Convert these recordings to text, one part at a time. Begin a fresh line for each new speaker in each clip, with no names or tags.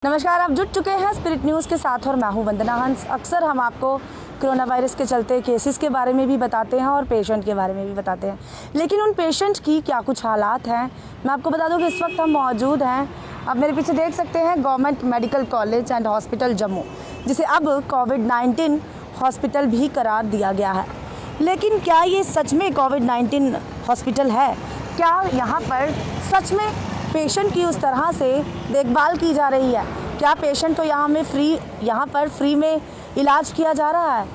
नमस्कार, आप जुट चुके हैं स्पिरिट न्यूज़ के साथ और मैं हूं वंदना हंस। अक्सर हम आपको कोरोना वायरस के चलते केसेस के बारे में भी बताते हैं और पेशेंट के बारे में भी बताते हैं, लेकिन उन पेशेंट की क्या कुछ हालात हैं। मैं आपको बता दूं कि इस वक्त हम मौजूद हैं, आप मेरे पीछे देख सकते हैं, government medical college and hospital Jammu, जिसे अब कोविड-19 हॉस्पिटल भी करार दिया गया है। लेकिन क्या ये सच में कोविड-19 हॉस्पिटल है? क्या यहाँ पर सच में पेशेंट की उस तरह से देखभाल की जा रही है? क्या पेशेंट को यहाँ पर फ्री में इलाज किया जा रहा है?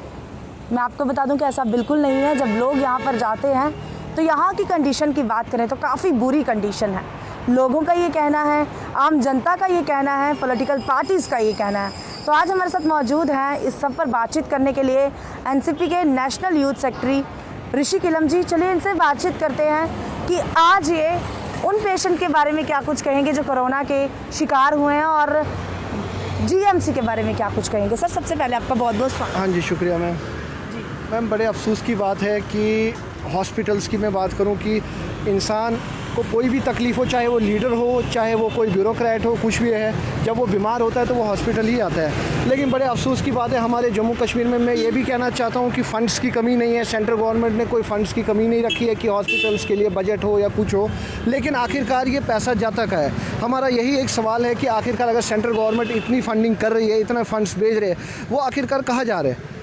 मैं आपको बता दूं कि ऐसा बिल्कुल नहीं है। जब लोग यहाँ पर जाते हैं तो यहाँ की कंडीशन की बात करें तो काफ़ी बुरी कंडीशन है। लोगों का ये कहना है, आम जनता का ये कहना है, पॉलिटिकल पार्टीज़ का ये कहना है। तो आज हमारे साथ मौजूद हैं इस सब पर बातचीत करने के लिए एनसीपी के नेशनल यूथ सेक्रेटरी ऋषि किलम जी। चलिए इनसे बातचीत करते हैं कि आज ये उन पेशेंट के बारे में क्या कुछ कहेंगे जो कोरोना के शिकार हुए हैं, और जीएमसी के बारे में क्या कुछ कहेंगे। सर, सबसे पहले आपका बहुत बहुत स्वागत।
हाँ जी, शुक्रिया मैम। मैम, बड़े अफसोस की बात है कि हॉस्पिटल्स की मैं बात करूं कि इंसान को कोई भी तकलीफ़ हो, चाहे वो लीडर हो, चाहे वो कोई ब्यूरोक्रेट हो, कुछ भी है, जब वो बीमार होता है तो वो हॉस्पिटल ही आता है। लेकिन बड़े अफसोस की बात है हमारे जम्मू कश्मीर में, मैं ये भी कहना चाहता हूँ कि फ़ंड्स की कमी नहीं है। सेंट्रल गवर्नमेंट ने कोई फ़ंड्स की कमी नहीं रखी है कि हॉस्पिटल्स के लिए बजट हो या कुछ हो, लेकिन आखिरकार ये पैसा जाता का है। हमारा यही एक सवाल है कि आखिरकार अगर सेंट्रल गवर्नमेंट इतनी फंडिंग कर रही है, इतना फ़ंड्स भेज रहे हैं, वो आखिरकार कहाँ जा रहे हैं?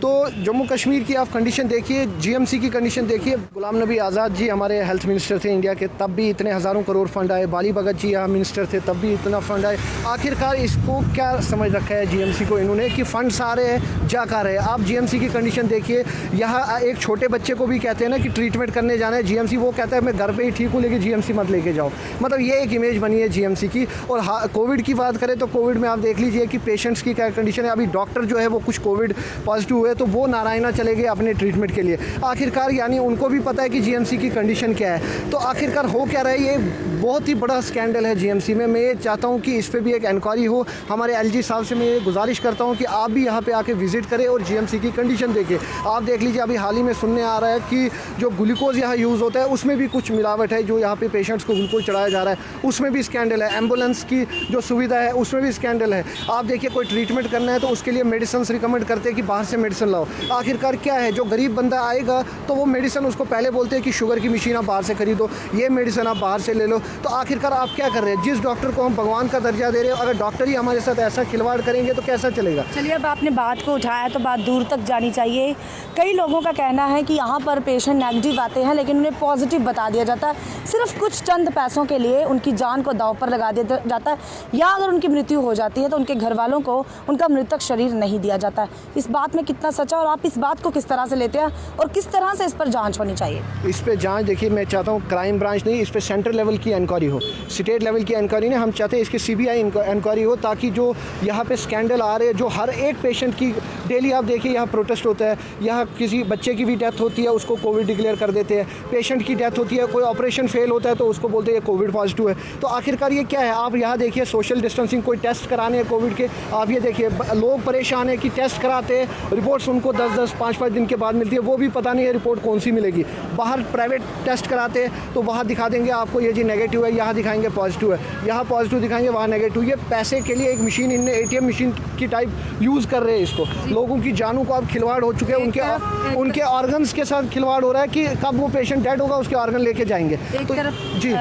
तो जम्मू कश्मीर की आप कंडीशन देखिए, जीएमसी की कंडीशन देखिए। गुलाम नबी आज़ाद जी हमारे हेल्थ मिनिस्टर थे इंडिया के, तब भी इतने हज़ारों करोड़ फंड आए। बाली भगत जी यहाँ मिनिस्टर थे, तब भी इतना फंड आए। आखिरकार इसको क्या समझ रखा है जीएमसी को इन्होंने कि फ़ंड्स आ रहे हैं, जा कर रहे हैं। आप जीएमसी की कंडीशन देखिए, यहाँ एक छोटे बच्चे को भी कहते हैं ना कि ट्रीटमेंट करने जाना है, जीएमसी वो कहता है मैं घर पर ही ठीक हूँ, लेकिन जीएमसी मत लेके जाओ। मतलब ये एक इमेज बनी है जीएमसी की। और कोविड की बात करें तो कोविड में आप देख लीजिए कि पेशेंट्स की क्या कंडीशन है। अभी डॉक्टर जो है वो कुछ कोविड पॉजिटिव हुए तो वो नारायणा चले गए अपने ट्रीटमेंट के लिए। आखिरकार यानी उनको भी पता है कि जीएमसी की कंडीशन क्या है। तो आखिरकार हो क्या रहा है, ये बहुत ही बड़ा स्कैंडल है जीएमसी में। मैं ये चाहता हूँ कि इस पर भी एक इंक्वायरी हो। हमारे एलजी साहब से मैं ये गुजारिश करता हूँ कि आप भी यहाँ पे आके विजिट करें और जीएमसी की कंडीशन देखें। आप देख लीजिए, अभी हाल ही में सुनने आ रहा है कि जो ग्लूकोज यहाँ यूज़ होता है उसमें भी कुछ मिलावट है, जो यहाँ पे पेशेंट्स को ग्लूकोज चढ़ाया जा रहा है उसमें भी स्कैंडल है। एम्बुलेंस की जो सुविधा है उसमें भी स्कैंडल है। आप देखिए, कोई ट्रीटमेंट करना है तो उसके लिए मेडिसिन रिकमेंड करते हैं कि बाहर से मेडिसिन लाओ। आखिरकार क्या है, जो गरीब बंदा आएगा तो वो मेडिसिन उसको पहले बोलते हैं कि शुगर की मशीन आप बाहर से खरीदो, ये मेडिसिन आप बाहर से ले लो। तो आखिरकार आप क्या कर रहे हैं? जिस डॉक्टर को हम भगवान का दर्जा दे रहे हैं, अगर डॉक्टर ही हमारे साथ ऐसा खिलवाड़ करेंगे तो कैसा चलेगा?
चलिए, अब आपने बात को उठाया तो बात दूर तक जानी चाहिए। कई लोगों का कहना है कि यहाँ पर पेशेंट नेगेटिव आते हैं लेकिन उन्हें पॉजिटिव बता दिया जाता है। सिर्फ कुछ चंद पैसों के लिए उनकी जान को दांव पर लगा दिया जाता है, या अगर उनकी मृत्यु हो जाती है तो उनके घर वालों को उनका मृतक शरीर नहीं दिया जाता है। इस बात में कितना सच है और आप इस बात को किस तरह से लेते हैं और किस तरह से इस पर जांच होनी चाहिए?
इस पे जांच देखिए, मैं चाहता हूँ क्राइम ब्रांच नहीं, इस पे सेंट्रल लेवल की इंक्वायरी हो, स्टेट लेवल की इंक्वायरी नहीं। हम चाहते हैं इसके सीबीआई इंक्वायरी हो, ताकि जो यहाँ पे स्कैंडल आ रहे हैं, जो हर एक पेशेंट की डेली आप देखिए यहाँ प्रोटेस्ट होता है, यहाँ किसी बच्चे की भी डेथ होती है उसको कोविड डिक्लेयर कर देते हैं, पेशेंट की डेथ होती है, कोई ऑपरेशन फेल होता है तो उसको बोलते हैं कोविड पॉजिटिव है। तो आखिरकार ये क्या है? आप यहाँ देखिए, सोशल डिस्टेंसिंग, कोई टेस्ट कराने हैं कोविड के, आप ये देखिए लोग परेशान है कि टेस्ट कराते हैं, रिपोर्ट्स उनको 10-10, 5-5 दिन के बाद मिलती है, वो भी पता नहीं है रिपोर्ट कौन सी मिलेगी। बाहर प्राइवेट टेस्ट कराते हैं तो वहाँ दिखा देंगे आपको ये जी नेगेटिव है, यहाँ दिखाएंगे पॉजिटिव है, यहाँ पॉजिटिव दिखाएंगे, वहाँ नेगेटिव। ये पैसे के लिए एक मशीन, इनने एटीएम मशीन की टाइप यूज़ कर रहे हैं इसको। लोगों की जानों को अब खिलवाड़ हो चुके हैं, उनके ऑर्गन्स के साथ खिलवाड़ हो रहा है कि कब वो पेशेंट डेड होगा उसके ऑर्गन लेके जाएंगे।
एक तरफ जी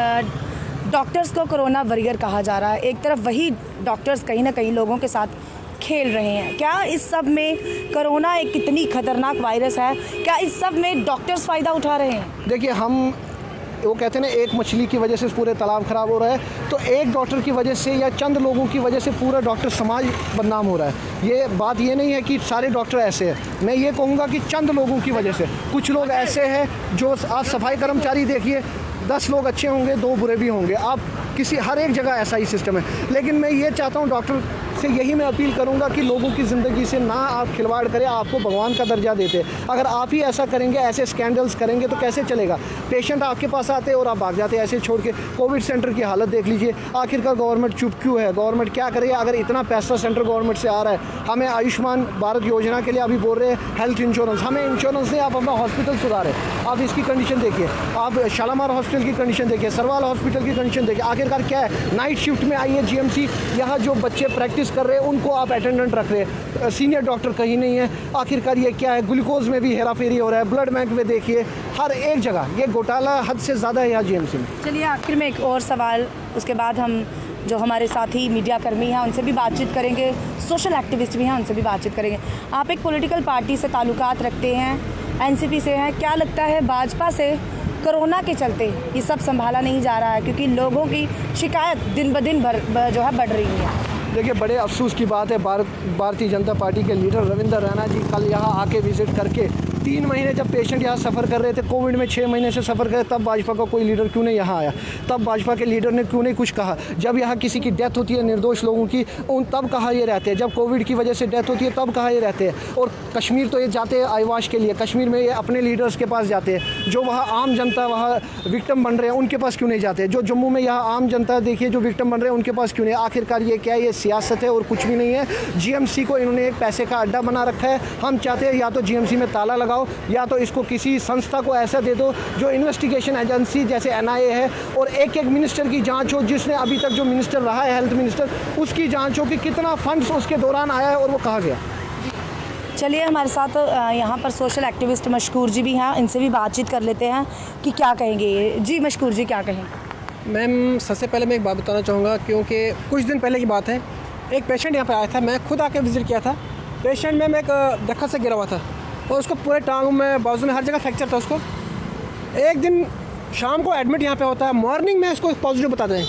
डॉक्टर्स को कोरोना वॉरियर कहा जा रहा है, एक तरफ वही डॉक्टर्स कहीं ना कहीं लोगों के साथ खेल रहे हैं। क्या इस सब में कोरोना एक कितनी खतरनाक वायरस है, क्या इस सब में डॉक्टर्स फ़ायदा उठा रहे हैं?
देखिए, हम वो कहते हैं ना, एक मछली की वजह से पूरे तालाब ख़राब हो रहा है, तो एक डॉक्टर की वजह से या चंद लोगों की वजह से पूरा डॉक्टर समाज बदनाम हो रहा है। ये बात ये नहीं है कि सारे डॉक्टर ऐसे हैं, मैं ये कहूँगा कि चंद लोगों की वजह से। कुछ लोग ऐसे हैं जो आप सफाई कर्मचारी देखिए, 10 लोग अच्छे होंगे, 2 बुरे भी होंगे। आप किसी हर एक जगह ऐसा ही सिस्टम है। लेकिन मैं ये चाहता हूँ, डॉक्टर से यही मैं अपील करूंगा कि लोगों की ज़िंदगी से ना आप खिलवाड़ करें। आपको भगवान का दर्जा देते, अगर आप ही ऐसा करेंगे, ऐसे स्कैंडल्स करेंगे तो कैसे चलेगा? पेशेंट आपके पास आते और आप भाग जाते ऐसे छोड़ के। कोविड सेंटर की हालत देख लीजिए, आखिरकार गवर्नमेंट चुप क्यों है? गवर्नमेंट क्या करे? अगर इतना पैसा सेंट्रल गवर्नमेंट से आ रहा है, हमें आयुष्मान भारत योजना के लिए अभी बोल रहे हैं हेल्थ इंश्योरेंस, हमें इंश्योरेंस नहीं, आप अपना हॉस्पिटल सुधारें। आप इसकी कंडीशन देखिए, आप शालामार हॉस्पिटल की कंडीशन देखिए, सरवाल हॉस्पिटल की कंडीशन देखिए। आखिरकार क्या है? नाइट शिफ्ट में आई है जीएमसी, यहाँ जो बच्चे प्रैक्टिस कर रहे हैं उनको आप अटेंडेंट रख रहे हैं, सीनियर डॉक्टर कहीं नहीं है। आखिरकार ये क्या है? ग्लूकोज में भी हेरा फेरी हो रहा है, ब्लड बैंक में देखिए, हर एक जगह ये घोटाला हद से ज़्यादा है यहाँ जीएमसी में।
चलिए आखिर में एक और सवाल, उसके बाद हम जो हमारे साथी मीडिया कर्मी हैं उनसे भी बातचीत करेंगे, सोशल एक्टिविस्ट भी हैं उनसे भी बातचीत करेंगे। आप एक पॉलिटिकल पार्टी से ताल्लुकात रखते हैं, एनसीपी से हैं, क्या लगता है भाजपा से कोरोना के चलते ये सब संभाला नहीं जा रहा है, क्योंकि लोगों की शिकायत दिन ब दिन जो है बढ़ रही है?
देखिए, बड़े अफसोस की बात है, भारतीय जनता पार्टी के लीडर रविंद्र रैना जी कल यहाँ आके विजिट करके 3 महीने जब पेशेंट यहाँ सफ़र कर रहे थे, कोविड में 6 महीने से सफ़र कर रहे, तब भाजपा का कोई लीडर क्यों नहीं यहाँ आया? तब भाजपा के लीडर ने क्यों नहीं कुछ कहा? जब यहाँ किसी की डेथ होती है निर्दोष लोगों की, तब कहाँ ये रहते हैं? जब कोविड की वजह से डेथ होती है तब कहाँ ये रहते हैं? और कश्मीर तो ये जाते हैं आईवाश के लिए, कश्मीर में ये अपने लीडर्स के पास जाते हैं। जो वहाँ आम जनता वहाँ विक्टिम बन रहे हैं उनके पास क्यों नहीं जाते? जो जम्मू में यहाँ आम जनता देखिए जो विक्टिम बन रहे हैं उनके पास क्यों नहीं? आखिरकार ये क्या है? ये सियासत है और कुछ भी नहीं है। जीएमसी को इन्होंने एक पैसे का अड्डा बना रखा है। हम चाहते हैं या तो जीएमसी में ताला लगाओ या तो इसको किसी संस्था को ऐसा दे दो जो इन्वेस्टिगेशन एजेंसी जैसे एनआईए है, और एक एक मिनिस्टर की जांच हो, जिसने अभी तक जो मिनिस्टर रहा है हेल्थ मिनिस्टर उसकी जांच हो कि कितना फंड्स उसके दौरान आया है और वो कहाँ गया।
चलिए हमारे साथ यहाँ पर सोशल एक्टिविस्ट मशकूर जी भी हैं, इनसे भी बातचीत कर लेते हैं कि क्या कहेंगे ये। जी मशकूर जी, क्या कहेंगे?
मैम, सबसे पहले मैं एक बात बताना चाहूँगा, क्योंकि कुछ दिन पहले की बात है, एक पेशेंट यहाँ पे आया था, मैं खुद आके विज़िट किया था। पेशेंट में मैं एक दरख्त से गिरा हुआ था और उसको पूरे टांग में, बाजू में, हर जगह फ्रैक्चर था उसको। एक दिन शाम को एडमिट यहाँ पे होता है, मॉर्निंग में उसको पॉजिटिव बताते हैं।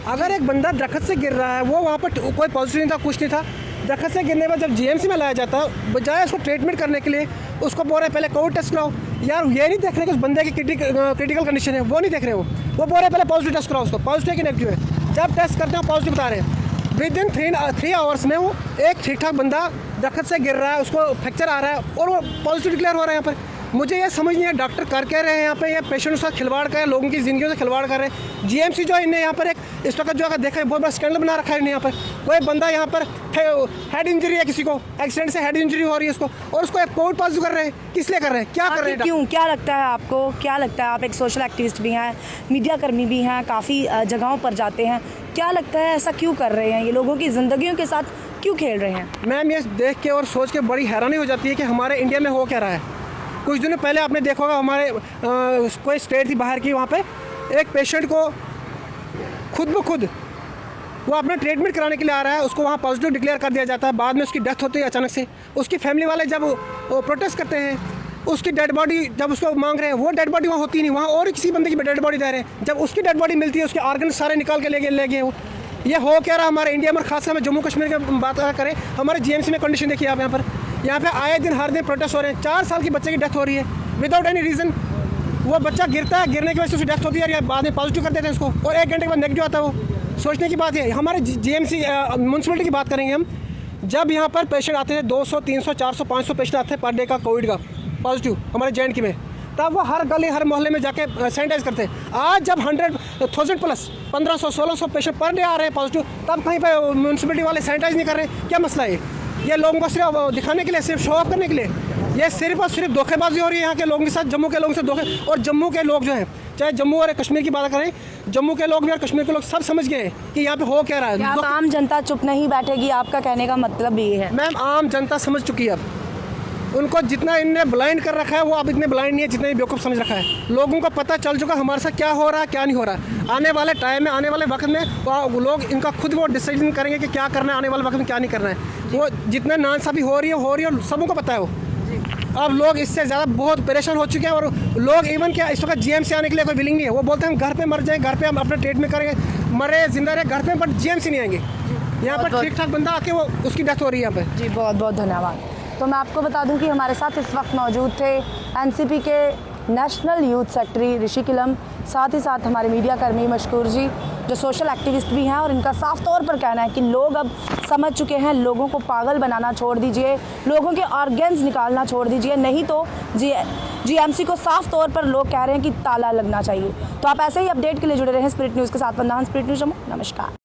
अगर एक बंदा दरख्त से गिर रहा है, वो वहाँ पर कोई पॉजिटिव नहीं था, कुछ नहीं था, दरख्त से गिरने पर जब जीएमसी में लाया जाता है, बजाय उसको ट्रीटमेंट करने के लिए उसको बोल रहे पहले कोविड टेस्ट कराओ। यार ये नहीं देख रहे कि उस बंदे की क्रिटिकल कंडीशन है, वो नहीं देख रहे वो बोल रहे पहले पॉजिटिव टेस्ट कराओ उसको, पॉजिटिव की नेगेटिव है। जब टेस्ट करते हैं पॉजिटिव बता रहे हैं, विद इन 3 आवर्स में वो एक ठीक ठाक बंदा दरख्त से गिर रहा है, उसको फ्रैक्चर आ रहा है और वो पॉजिटिव डिक्लेयर हो रहा है यहाँ पर। मुझे ये समझ नहीं है डॉक्टर कर क्या रहे हैं यहाँ पे? ये पेशेंट के साथ खिलवाड़ कर रहे हैं, लोगों की ज़िंदगियों से खिलवाड़ कर रहे हैं। जीएमसी जो है इन्हें यहाँ पर एक इस वक्त जो अगर देखा है बहुत बड़ा स्कैंडल बना रखा है इन्हें यहाँ पर। कोई बंदा यहाँ पर हेड इंजरी है, किसी को एक्सीडेंट से हेड इंजरी हो रही है उसको, और उसको एक कोविड पॉजिटिव कर रहे हैं। किस लिए कर रहे हैं? क्या कर रहे हैं?
क्यों? क्या लगता है आपको? क्या लगता है? आप एक सोशल एक्टिविस्ट भी हैं, मीडिया कर्मी भी हैं, काफ़ी जगहों पर जाते हैं, क्या लगता है ऐसा क्यों कर रहे हैं? ये लोगों की ज़िंदगियों के साथ क्यों खेल रहे हैं?
मैम, ये देख के और सोच के बड़ी हैरानी हो जाती है कि हमारे इंडिया में हो क्या रहा है। कुछ दिनों पहले आपने देखा होगा, हमारे कोई स्टेट थी बाहर की, वहाँ पे एक पेशेंट को खुद ब खुद वो अपना ट्रीटमेंट कराने के लिए आ रहा है, उसको वहाँ पॉजिटिव डिक्लेयर कर दिया जाता है। बाद में उसकी डेथ होती है अचानक से। उसकी फैमिली वाले जब प्रोटेस्ट करते हैं, उसकी डेड बॉडी जब उसको मांग रहे हैं, वो डेड बॉडी वहाँ होती नहीं, वहाँ और किसी बंदे की डेड बॉडी दे रहे हैं। जब उसकी डेड बॉडी मिलती है, उसके ऑर्गन सारे निकाल के ले गए वो। ये हो क्या रहा हमारे इंडिया में? खासकर हमें जम्मू कश्मीर की बात करें, हमारे जीएमसी में कंडीशन देखिए आप यहाँ पे आए दिन हर दिन प्रोटेस्ट हो रहे हैं। 4 साल की बच्चे की डेथ हो रही है विदाउट एनी रीज़न। वो बच्चा गिरता है, गिरने की वजह से उसकी डेथ होती है, या बाद में पॉजिटिव कर देते हैं उसको, और 1 घंटे के बाद नेगेटिव आता है। वो सोचने की बात है। हमारे जीएमसी म्यूनसिपलिटी की बात करेंगे हम, जब यहाँ पर पेशेंट आते थे 200, 300, 400, 500 पेशेंट आते थे पर डे का कोविड का पॉजिटिव हमारे JNK में, तब वो हर गली हर मोहल्ले में जाके सैनिटाइज करते हैं। आज जब 100,000 प्लस 1500, 1600 पेशेंट पर डे आ रहे हैं पॉजिटिव, तब कहीं पर म्यूनसिपलिटी वाले सैनिटाइज नहीं कर रहे। क्या मसला है? ये लोगों को सिर्फ दिखाने के लिए, सिर्फ शो ऑफ करने के लिए, ये सिर्फ और सिर्फ धोखेबाजी हो रही है यहाँ के लोगों के साथ, जम्मू के लोगों से धोखे। और जम्मू के लोग जो हैं, चाहे जम्मू और कश्मीर की बात करें, जम्मू के लोग भी और कश्मीर के लोग सब समझ गए कि यहाँ पे हो क्या रहा है।
आम जनता चुप नहीं बैठेगी, आपका कहने का मतलब ये है?
मैम, आम जनता समझ चुकी है। अब उनको जितना इनने ब्लाइंड कर रखा है, वो अब इतने ब्लाइंड नहीं है जितने बेवकूफ़ समझ रखा है। लोगों को पता चल चुका हमारे साथ क्या हो रहा है, क्या नहीं हो रहा है। आने वाले टाइम में, आने वाले वक्त में लोग इनका खुद वो डिसीजन करेंगे कि क्या करना है, आने वाले वक्त में क्या नहीं करना है। वो जितने नाइंसाफ़ी हो रही है, सबों को पता है वो। अब लोग इससे ज़्यादा बहुत परेशान हो चुके हैं, और लोग इवन क्या इस वक्त जीएमसी आने के लिए कोई विलिंग नहीं है। वो बोलते हैं हम घर पे मर जाएं, घर पे हम अपना ट्रीटमेंट करेंगे, मरे जिंदा रहे घर पे, बट जीएमसी नहीं आएंगे। यहाँ पर ठीक ठाक बंदा आके वो उसकी डेथ हो रही है यहाँ पर।
जी बहुत बहुत धन्यवाद। तो मैं आपको बता दूं कि हमारे साथ इस वक्त मौजूद थे एनसीपी के नेशनल यूथ सेक्रेटरी ऋषि किलम, साथ ही साथ हमारे मीडिया कर्मी मशकूर जी, जो सोशल एक्टिविस्ट भी हैं, और इनका साफ तौर पर कहना है कि लोग अब समझ चुके हैं, लोगों को पागल बनाना छोड़ दीजिए, लोगों के ऑर्गन्स निकालना छोड़ दीजिए, नहीं तो जीएमसी को साफ तौर पर लोग कह रहे हैं कि ताला लगना चाहिए। तो आप ऐसे ही अपडेट के लिए जुड़े रहें स्पिरिट न्यूज़ के साथ। वंदना, स्पिरिट न्यूज़ जम्मू। नमस्कार।